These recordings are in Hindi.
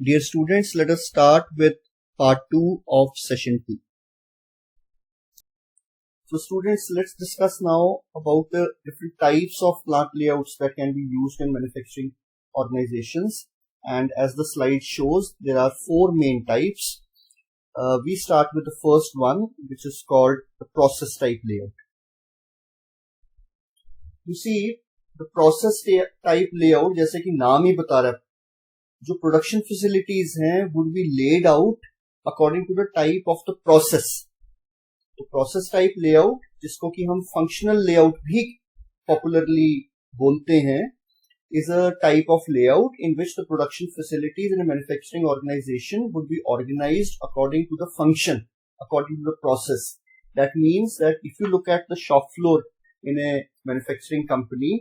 Dear students, let us start with part 2 of session 2. So students, let's discuss now about the different types of plant layouts that can be used in manufacturing organizations. And as the slide shows, there are 4 main types. We start with the first one, which is called the process type layout. You see, the process type layout, जैसे कि नाम ही बता रहा है, जो प्रोडक्शन फैसिलिटीज हैं would be laid out according to the type of the process. तो प्रोसेस टाइप लेआउट, जिसको कि हम फंक्शनल लेआउट भी पॉपुलरली बोलते हैं, is a type of layout in which the production facilities in a manufacturing organization would be organized according to the function, according to the process. That means that if you look at the shop floor in a manufacturing company,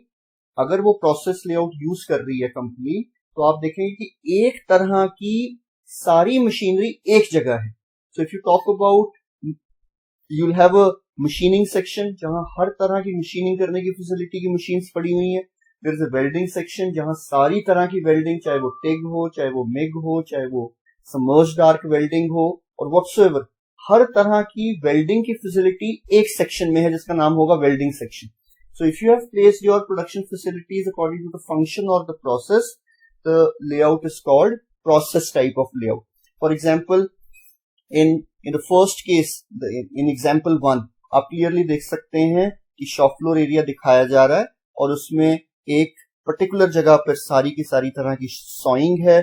अगर वो प्रोसेस लेआउट यूज कर रही है कंपनी, तो आप देखेंगे कि एक तरह की सारी मशीनरी एक जगह है. So if you talk about, you will have a machining section जहां हर तरह की मशीनिंग करने की फैसिलिटी की मशीन्स पड़ी हुई हैं. There is a welding section जहां सारी तरह की वेल्डिंग, चाहे वो टिग हो, चाहे वो मिग हो, चाहे वो सबमर्ज्ड आर्क वेल्डिंग हो, और व्हाटसोएवर, हर तरह की वेल्डिंग की फैसिलिटी एक सेक्शन में है जिसका नाम होगा welding section. So if you have placed your production facilities according to the function or the process, the layout is called process type of layout. For example, in the first case, in example 1, आप clearly देख सकते हैं कि shop floor area दिखाया जा रहा है और उसमें एक particular जगह पर सारी की सारी तरह की sawing है,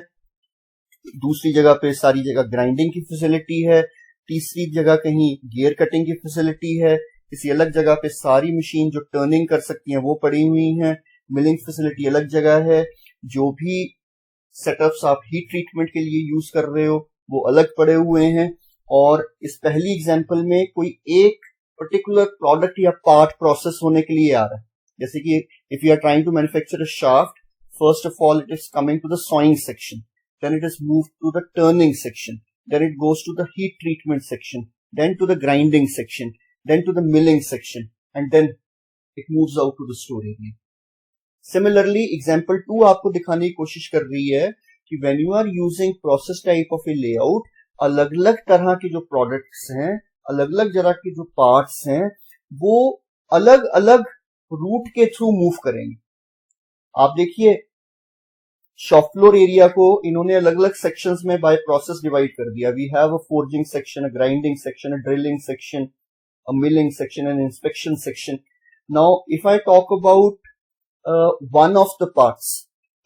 दूसरी जगह पे सारी जगह grinding की facility है, तीसरी जगह कहीं gear cutting की facility है, किसी अलग जगह पे सारी मशीन जो टर्निंग कर सकती हैं वो पड़ी हुई हैं, मिलिंग फैसिलिटी अलग जगह है, जो भी सेटअप्स आप हीट ट्रीटमेंट के लिए यूज कर रहे हो वो अलग पड़े हुए हैं. और इस पहली एग्जांपल में कोई एक पर्टिकुलर प्रोडक्ट या पार्ट प्रोसेस होने के लिए आ रहा है. जैसे कि if you are trying to manufacture a shaft, first of all it is coming to the sawing section, then it is move to the turning section, then it goes to the heat treatment section, then to the grinding section, then to the milling section, and then it moves out to the store area. Similarly, example 2 आपको दिखाने की कोशिश कर रही है कि when you are using process type of a layout, अलग अलग तरह के जो प्रोडक्ट्स हैं, अलग अलग तरह के जो पार्ट्स हैं, वो अलग अलग रूट के थ्रू मूव करेंगे. आप देखिए, शॉप फ्लोर एरिया को इन्होंने अलग अलग सेक्शंस में बाय प्रोसेस डिवाइड कर दिया. We have a forging section, a grinding section, a drilling section, a milling section, and inspection section. Now, if I talk about one of the parts,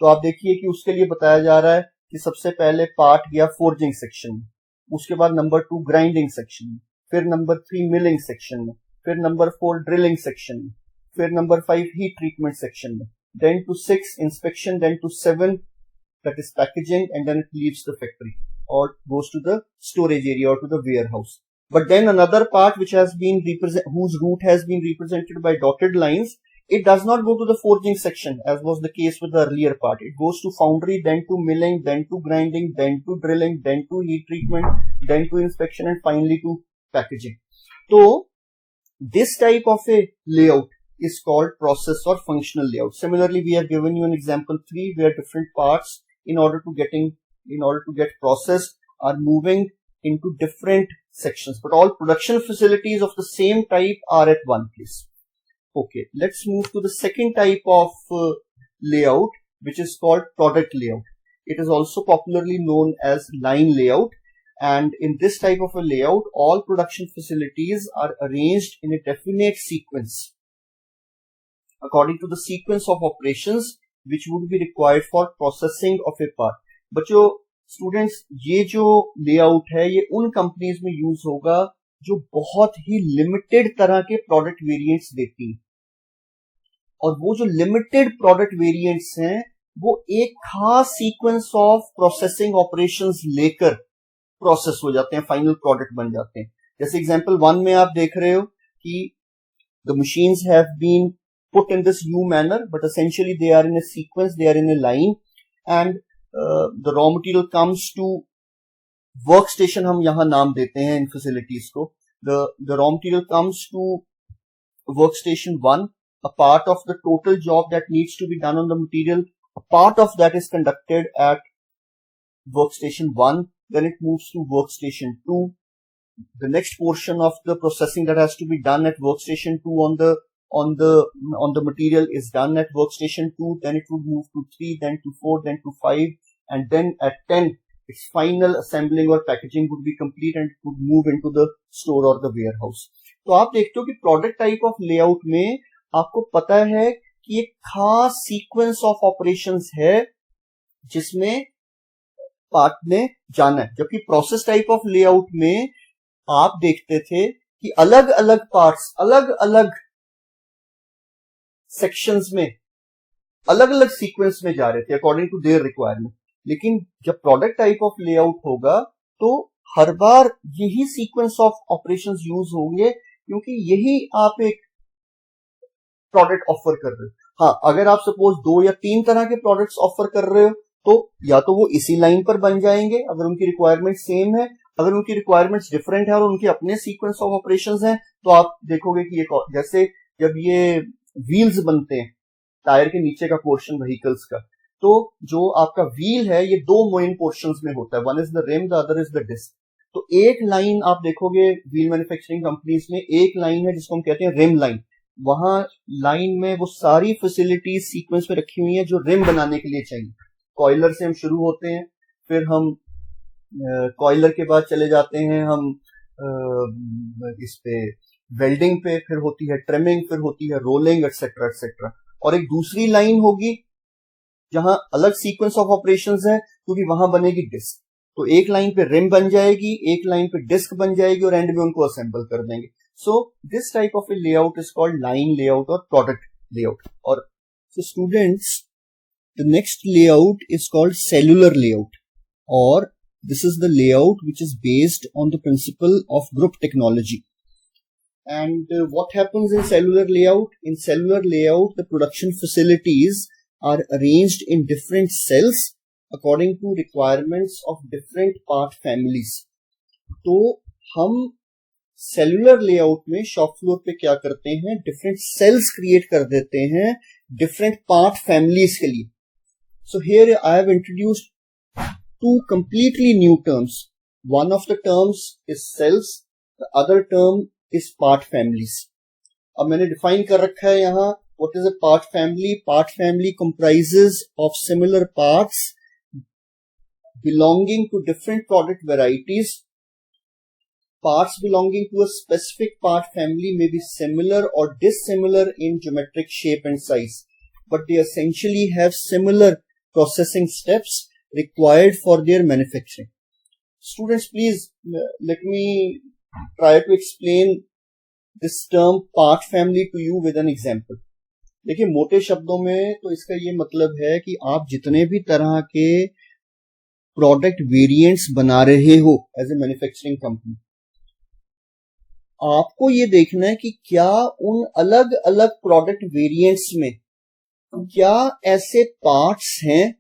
तो आप देखिए कि उसके लिए बताया जा रहा है कि सबसे पहले पार्ट गया फोर्जिंग सेक्शन में, उसके बाद नंबर 2 ग्राइंडिंग सेक्शन में, फिर नंबर 3 मिलिंग सेक्शन में, फिर नंबर 4 ड्रिलिंग सेक्शन में, फिर नंबर 5 हीट ट्रीटमेंट सेक्शन में, then to 6 inspection, then to 7 that is packaging, and then it leaves the factory or goes to the storage area or to the warehouse. But then another part which has been whose route has been represented by dotted lines, it does not go to the forging section as was the case with the earlier part. It goes to foundry, then to milling, then to grinding, then to drilling, then to heat treatment, then to inspection, and finally to packaging. So this type of a layout is called process or functional layout. Similarly, we have given you an example 3 where different parts in order to get processed are moving into different sections, but all production facilities of the same type are at one place. Okay, let's move to the second type of layout, which is called product layout. It is also popularly known as line layout, and in this type of a layout, all production facilities are arranged in a definite sequence according to the sequence of operations which would be required for processing of a part. बच्चों, स्टूडेंट्स, ये जो लेआउट है ये उन कंपनीज में यूज होगा जो बहुत ही लिमिटेड तरह के प्रोडक्ट वेरिएंट्स देती हैं, और वो जो लिमिटेड प्रोडक्ट वेरिएंट्स हैं वो एक खास सीक्वेंस ऑफ प्रोसेसिंग ऑपरेशंस लेकर प्रोसेस हो जाते हैं, फाइनल प्रोडक्ट बन जाते हैं. जैसे एग्जांपल 1 में आप देख रहे हो कि the machines have been put in this new manner, but essentially they are in a sequence, they are in a line, and the raw material comes to workstation, हम यहां नाम देते हैं इन फैसिलिटीज को. The raw material comes to workstation 1, a part of the total job that needs to be done on the material, a part of that is conducted at workstation 1, then it moves to workstation 2. The next portion of the processing that has to be done at workstation 2 on the material is done at workstation 2, then it would move to 3, then to 4, then to 5, and then at 10 its final assembling or packaging would be complete and it would move into the store or the warehouse. तो आप देखते हो कि प्रोडक्ट टाइप ऑफ लेआउट में आपको पता है कि एक खास सीक्वेंस ऑफ ऑपरेशंस है जिसमें पार्ट में जाना है, जबकि प्रोसेस टाइप ऑफ लेआउट में आप देखते थे कि अलग अलग पार्ट्स अलग अलग सेक्शंस में अलग अलग सीक्वेंस में जा रहे थे अकॉर्डिंग टू देयर रिक्वायरमेंट। लेकिन जब प्रोडक्ट टाइप ऑफ लेआउट होगा तो हर बार यही सीक्वेंस ऑफ ऑपरेशंस यूज होंगे, क्योंकि यही आप एक प्रोडक्ट ऑफर कर रहे हो। हाँ, अगर आप सपोज 2 या 3 तरह के प्रोडक्ट्स ऑफर कर रहे हो तो या तो वो इसी लाइन पर बन जाएंगे अगर उनकी रिक्वायरमेंट सेम है, अगर उनकी रिक्वायरमेंट्स डिफरेंट है और उनके अपने सीक्वेंस ऑफ ऑपरेशंस हैं तो आप देखोगे कि ये जैसे जब ये व्हील्स बनते हैं टायर के नीचे का पोर्शन व्हीकल्स का, तो जो आपका व्हील है ये 2 मेन पोर्शंस में होता है, one is the rim the other is the disc. तो एक लाइन आप देखोगे व्हील मैन्युफैक्चरिंग कंपनीज में एक लाइन है जिसको हम कहते हैं रिम लाइन। वहां लाइन में वो सारी फैसिलिटीज सीक्वेंस में रखी हुई है जो रिम बनाने के लिए चाहिए। कॉइलर से हम शुरू होते हैं, फिर हम कॉइलर के बाद चले जाते हैं हम इस पे वेल्डिंग पे, फिर होती है ट्रिमिंग, फिर होती है रोलिंग एक्सेट्रा एक्सेट्रा। और एक दूसरी लाइन होगी जहां अलग सीक्वेंस ऑफ ऑपरेशंस है क्योंकि वहां बनेगी डिस्क। तो एक लाइन पे रिम बन जाएगी, एक लाइन पे डिस्क बन जाएगी और एंड में उनको असेंबल कर देंगे। So this type of A layout is called line layout और प्रोडक्ट लेआउट। और so students, the next layout is called cellular layout, और this is the layout which is based on the principle of group technology. And what happens in cellular layout? In cellular layout, the production facilities are arranged in different cells according to requirements of different part families. तो हम cellular layout में shop floor पे क्या करते हैं, different cells create कर देते हैं different part families के लिए. So here I have introduced 2 completely new terms. One of the terms is cells, the other term is part families. अब मैंने define कर रखा है यहाँ what is a part family. Part family comprises of similar parts belonging to different product varieties. Parts belonging to a specific part family may be similar or dissimilar in geometric shape and size, but they essentially have similar processing steps required for their manufacturing. Students, please let me try to explain this term part family to you with an example. देखिए, मोटे शब्दों में तो इसका ये मतलब है कि आप जितने भी तरह के प्रोडक्ट वेरिएंट्स बना रहे हो एज ए मैन्युफैक्चरिंग कंपनी, आपको ये देखना है कि क्या उन अलग अलग प्रोडक्ट वेरिएंट्स में क्या ऐसे पार्ट्स हैं,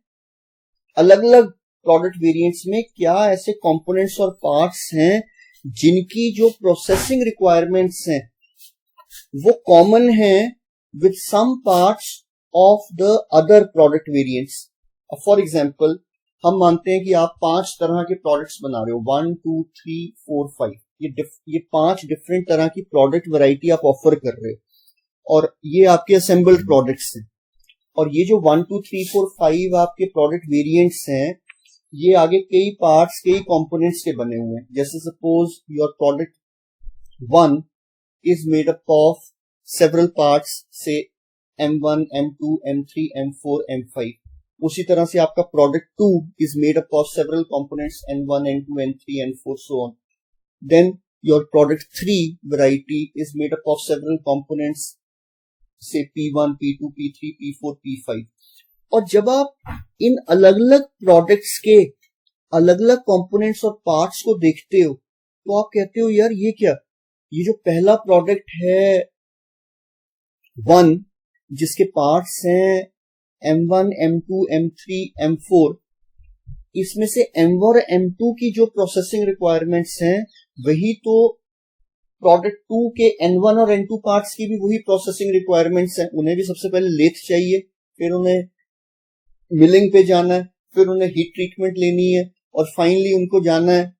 अलग अलग प्रोडक्ट वेरिएंट्स में क्या ऐसे कंपोनेंट्स और पार्ट्स हैं जिनकी जो प्रोसेसिंग रिक्वायरमेंट्स हैं वो कॉमन हैं with some parts of the other product variants. For example, हम मानते हैं कि आप 5 तरह के प्रोडक्ट्स बना रहे हो, 1 2 3 4 5, ये 5 डिफरेंट तरह की प्रोडक्ट वैरायटी आप ऑफर कर रहे हो और ये आपके असेंबल्ड प्रोडक्ट्स हैं। और ये जो 1 2 3 4 5 आपके प्रोडक्ट वेरिएंट्स हैं ये आगे कई पार्ट्स कई कंपोनेंट्स के बने हुए हैं। जैसे suppose your product 1 is made up of several parts, से M1 M2 M3 M4 M5। उसी तरह से आपका product 2 is made up of several components N1 N2 N3 N4 so on. Then your product 3 variety is made up of several components, से P1 P2 P3 P4 P5। और जब आप इन अलग अलग प्रोडक्ट्स के अलग अलग कंपोनेंट्स और पार्ट्स को देखते हो तो आप कहते हो यार ये क्या, ये जो पहला प्रोडक्ट है 1 जिसके पार्ट्स हैं M1 M2 M3 M4, इसमें से M1 और M2 की जो प्रोसेसिंग रिक्वायरमेंट्स हैं वही तो प्रोडक्ट 2 के N1 और N2 पार्ट्स की भी वही प्रोसेसिंग रिक्वायरमेंट्स हैं। उन्हें भी सबसे पहले लेथ चाहिए, फिर उन्हें मिलिंग पे जाना है, फिर उन्हें हीट ट्रीटमेंट लेनी है, और फाइनली उनको जाना है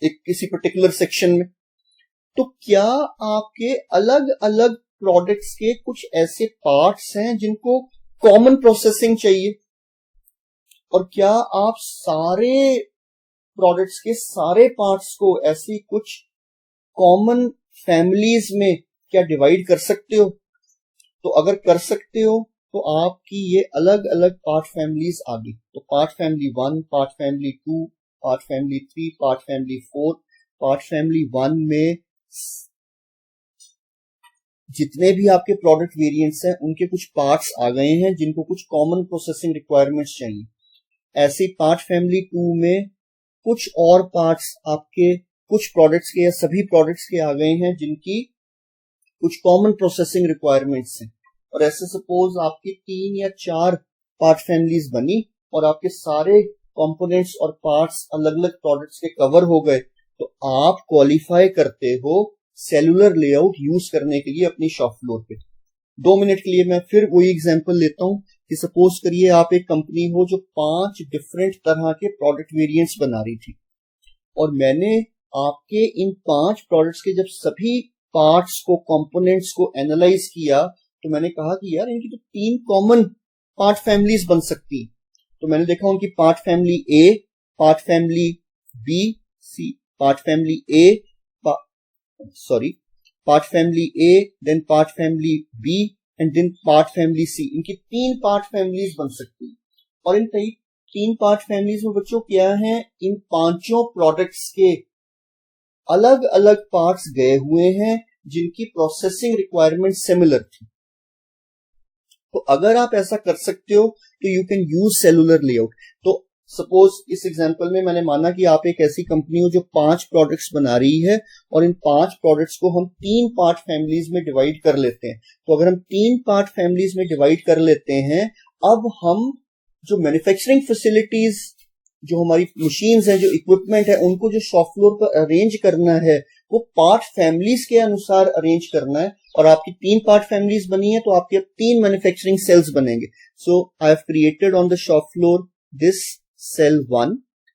एक किसी पर्टिकुलर सेक्शन में। तो क्या आपके अलग अलग प्रोडक्ट्स के कुछ ऐसे पार्ट्स हैं जिनको कॉमन प्रोसेसिंग चाहिए, और क्या आप सारे प्रोडक्ट्स के सारे पार्ट्स को ऐसी कुछ कॉमन फैमिलीज में क्या डिवाइड कर सकते हो? तो अगर कर सकते हो तो आपकी ये अलग अलग पार्ट फैमिलीज आ गई। तो part family 1, part family 2, part family 3, part family 4। Part family 1 में जितने भी आपके प्रोडक्ट वेरिएंट्स हैं उनके कुछ पार्ट्स आ गए हैं जिनको कुछ कॉमन प्रोसेसिंग रिक्वायरमेंट्स चाहिए। ऐसे पार्ट फैमिली 2 में कुछ और पार्ट्स आपके कुछ प्रोडक्ट्स के या सभी प्रोडक्ट्स के आ गए हैं जिनकी कुछ कॉमन प्रोसेसिंग रिक्वायरमेंट्स हैं। और ऐसे सपोज आपकी 3 या 4 पार्ट फैमिलीज बनी और आपके सारे कंपोनेंट्स और पार्ट्स अलग अलग प्रोडक्ट्स के कवर हो गए, तो आप क्वालिफाई करते हो सेलुलर लेआउट यूज करने के लिए अपनी शॉप फ्लोर पे। 2 मिनट के लिए मैं फिर वही एग्जांपल लेता हूं कि सपोज करिए आप एक कंपनी हो जो 5 डिफरेंट तरह के प्रोडक्ट वेरिएंट्स बना रही थी, और मैंने आपके इन 5 प्रोडक्ट्स के जब सभी पार्ट्स को कंपोनेंट्स को एनालाइज किया तो मैंने कहा कि यार इनकी तो 3 कॉमन पार्ट फैमिलीज बन सकती। तो मैंने देखा उनकी part family A, part family B C, part family A, part family A, then part family B and then part family C. इनकी 3 पार्ट फैमिलीज बन सकती। और इन 3 पार्ट फैमिलीज में बच्चों क्या है, इन 5 प्रोडक्ट्स के अलग अलग पार्ट्स गए हुए हैं जिनकी प्रोसेसिंग रिक्वायरमेंट सिमिलर थी। तो अगर आप ऐसा कर सकते हो तो you can use cellular layout. तो सपोज इस एग्जांपल में मैंने माना कि आप एक ऐसी कंपनी हो जो 5 प्रोडक्ट्स बना रही है, और इन 5 प्रोडक्ट्स को हम 3 पार्ट फैमिलीज में डिवाइड कर लेते हैं। तो अगर हम 3 पार्ट फैमिलीज में डिवाइड कर लेते हैं, अब हम जो मैन्युफैक्चरिंग फैसिलिटीज, जो हमारी मशीन्स हैं, जो इक्विपमेंट है, उनको जो शॉप फ्लोर पर अरेंज करना है वो पार्ट फैमिलीज के अनुसार अरेंज करना है। और आपकी 3 पार्ट फैमिलीज बनी है तो आपके 3 मैन्युफैक्चरिंग सेल्स बनेंगे। So I have created on the shop floor this cell 1,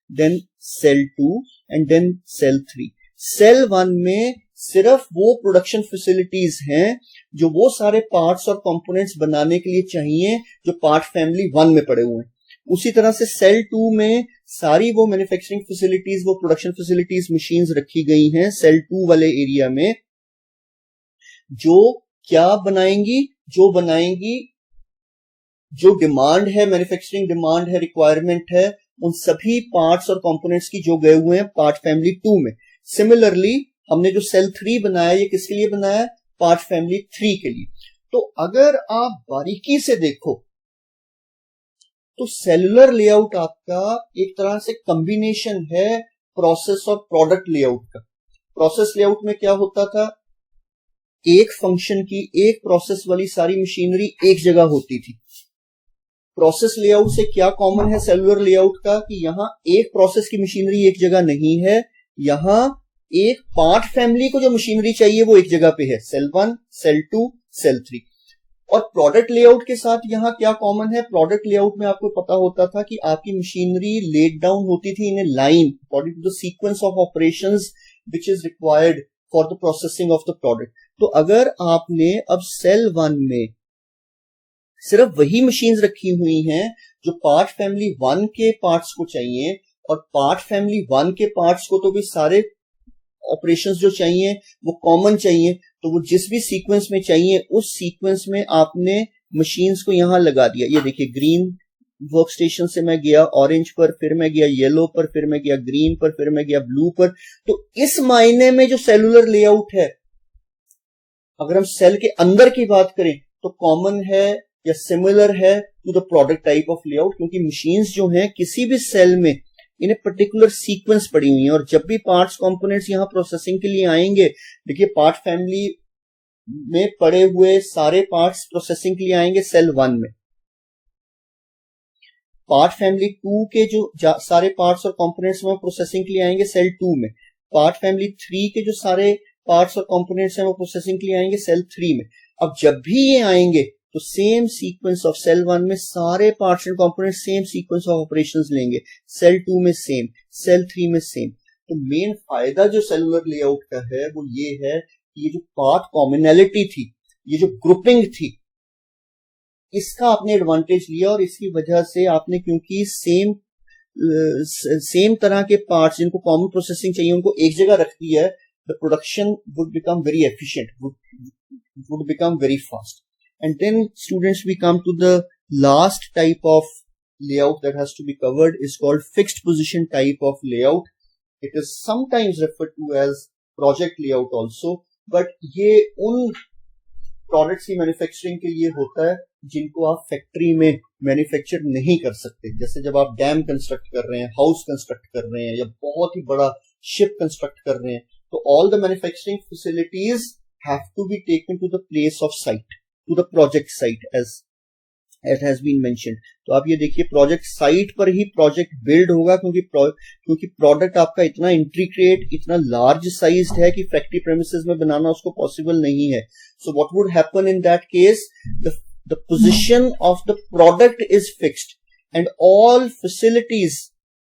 then cell 2 and then cell 3। Cell 1 में सिर्फ वो प्रोडक्शन फैसिलिटीज हैं जो वो सारे पार्ट्स और कंपोनेंट्स बनाने के लिए चाहिए जो पार्ट फैमिली 1 में पड़े हुए हैं। उसी तरह से सेल 2 में सारी वो मैन्युफैक्चरिंग फैसिलिटीज, वो प्रोडक्शन फैसिलिटीज, मशीन्स रखी गई हैं सेल 2 वाले एरिया में, जो क्या बनाएंगी, जो डिमांड है, मैन्युफैक्चरिंग डिमांड है, रिक्वायरमेंट है, उन सभी पार्ट्स और कंपोनेंट्स की जो गए हुए हैं पार्ट फैमिली 2 में। सिमिलरली हमने जो सेल 3 बनाया, ये किसके लिए बनाया? पार्ट फैमिली 3 के लिए। तो अगर आप बारीकी से देखो तो सेलुलर लेआउट आपका एक तरह से कॉम्बिनेशन है प्रोसेस और प्रोडक्ट लेआउट का। प्रोसेस लेआउट में क्या होता था, एक फंक्शन की, एक प्रोसेस वाली सारी मशीनरी एक जगह होती थी। प्रोसेस लेआउट से क्या कॉमन है सेलुलर लेआउट का, कि यहां एक प्रोसेस की मशीनरी एक जगह नहीं है, यहां एक पार्ट फैमिली को जो मशीनरी चाहिए वो एक जगह पे है, सेल 1, सेल 2, सेल 3। और प्रोडक्ट लेआउट के साथ यहां क्या कॉमन है, प्रोडक्ट लेआउट में आपको पता होता था कि आपकी मशीनरी लेड डाउन होती थी in a line according to the sequence of operations which is required for the processing of the product. तो अगर आपने अब सेल 1 में सिर्फ वही मशीन्स रखी हुई हैं जो पार्ट फैमिली 1 के पार्ट्स को चाहिए, और पार्ट फैमिली 1 के पार्ट्स को तो भी सारे ऑपरेशंस जो चाहिए वो कॉमन चाहिए, तो वो जिस भी सीक्वेंस में चाहिए उस सीक्वेंस में आपने मशीन्स को यहां लगा दिया। ये देखिए, ग्रीन वर्क स्टेशन से मैं गया ऑरेंज पर, फिर मैं गया येलो पर, फिर मैं गया ग्रीन पर, फिर मैं गया ब्लू पर। तो इस मायने में जो सेलुलर लेआउट है, अगर हम सेल के अंदर की बात करें तो कॉमन है या सिमिलर है to the product type of layout, क्योंकि मशीन्स जो हैं किसी भी सेल में इन्हें पर्टिकुलर सीक्वेंस पड़ी हुई है। और जब भी पार्ट्स कंपोनेंट्स यहां प्रोसेसिंग के लिए आएंगे, देखिए पार्ट फैमिली में पड़े हुए सारे पार्ट्स प्रोसेसिंग के लिए आएंगे सेल 1 में। पार्ट फैमिली 2 के जो सारे पार्ट्स और कंपोनेंट्स में प्रोसेसिंग के लिए आएंगे सेल 2 में। पार्ट फैमिली 3 के जो सारे पार्ट्स और कंपोनेंट्स हैं वो प्रोसेसिंग के लिए आएंगे सेल 3 में। अब जब भी ये आएंगे तो सेम सीक्वेंस ऑफ सेल 1 में सारे parts and component same sequence of operations लेंगे, सेल 2 में सेम, सेल 3 में सेम। तो मेन फायदा जो सेलुलर लेआउट का है वो ये है कि ये जो पार्ट कॉमनैलिटी थी, ये जो ग्रुपिंग थी, इसका आपने एडवांटेज लिया और इसकी वजह से आपने, क्योंकि सेम तरह के पार्ट्स जिनको कॉमन प्रोसेसिंग चाहिए उनको एक जगह रख दिया है, the production would become very efficient, would become very fast. And then students, we come to the last type of layout that has to be covered, is called fixed position type of layout. It is sometimes referred to as project layout also, but ये उन प्रोडक्ट्स की मैन्युफैक्चरिंग के लिए होता है जिनको आप फैक्ट्री में मैन्युफैक्चर नहीं कर सकते। जैसे जब आप डैम कंस्ट्रक्ट कर रहे हैं, हाउस कंस्ट्रक्ट कर रहे हैं, या बहुत ही बड़ा शिप कंस्ट्रक्ट कर रहे हैं, तो all the manufacturing facilities have to be taken to the place of site, to the project site as it has been mentioned. तो आप ये देखिए प्रोजेक्ट साइट पर ही प्रोजेक्ट बिल्ड होगा, क्योंकि प्रोडक्ट आपका इतना इंट्रिकेट, इतना लार्ज साइज्ड है कि फैक्ट्री प्रेमिसेस में बनाना उसको पॉसिबल नहीं है। So what would happen in that case, the position of the product is fixed and all facilities,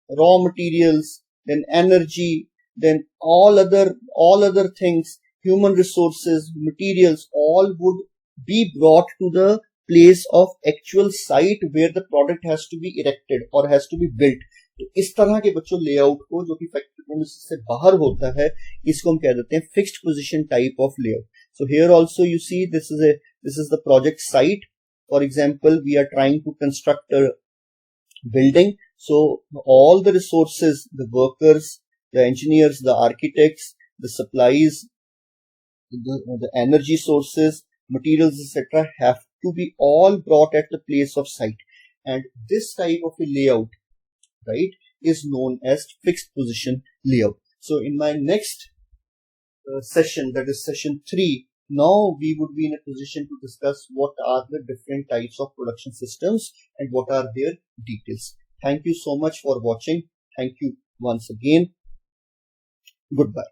raw materials, then energy, then all other things, human resources, materials, all would be brought to the place of actual site where the product has to be erected or has to be built. तो इस तरह के बच्चों लेआउट को, जो कि फैक्ट्री प्रेमिसेस से बाहर होता है, इसको हम कह देते हैं fixed position type of layout. So here also you see this is the project site. For example, we are trying to construct a building, so all the resources, the workers, the engineers, the architects, the supplies, the energy sources, materials, etc. have to be all brought at the place of site. And this type of a layout, right, is known as fixed position layout. So in my next session, that is session 3, now we would be in a position to discuss what are the different types of production systems and what are their details. Thank you so much for watching. Thank you once again. Goodbye.